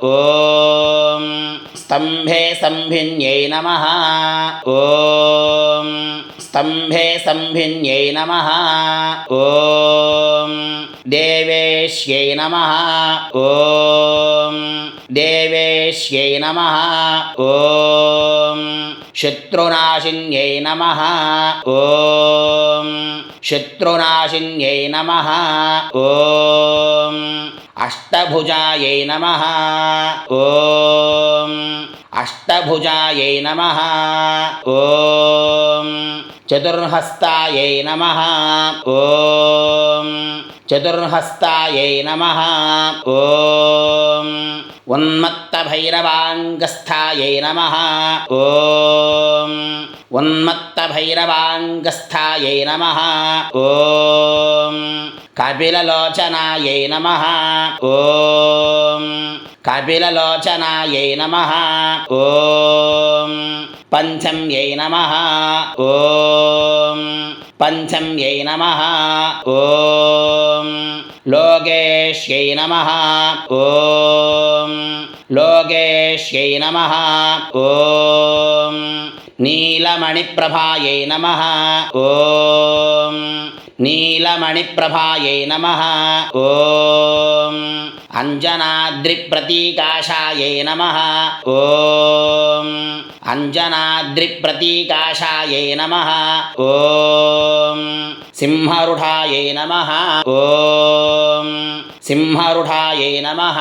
ॐ स्तम्भे सम्भिन्यै नमः। ॐ स्तम्भे सम्भिन्यै नमः। ॐ देवेश्यै नमः। ॐ देवेश्यै नमः। ॐ शत्रुनाशिन्यै नमः। ॐ शत्रुनाशिन्यै नमः। ॐ अष्टभुजायै नमः। ॐ अष्टभुजायै नमः। ॐ चतुर्हस्तायै नमः। ॐ चतुर्हस्तायै नमः। ॐ उन्मत्तभैरवाङ्गस्थायै नमः। ॐ उन्मत्तभैरवाङ्गस्थायै नमः। ॐ कपिललोचनायै नमः। ॐ कपिललोचनायै नमः। ॐ पञ्चम्यै नमः। ॐ पञ्चम्यै नमः। ॐ लोकेश्यै नमः। ॐ लोकेश्यै नमः। ॐ नीलमणिप्रभायै नमः। ॐ नीलमणिप्रभायै नमः। ॐ अञ्जनाद्रिप्रतीकाशायै नमः। ॐ अञ्जनाद्रिप्रतीकाशायै नमः। ॐ सिंहरूढायै नमः। ॐ सिंहरूढायै नमः।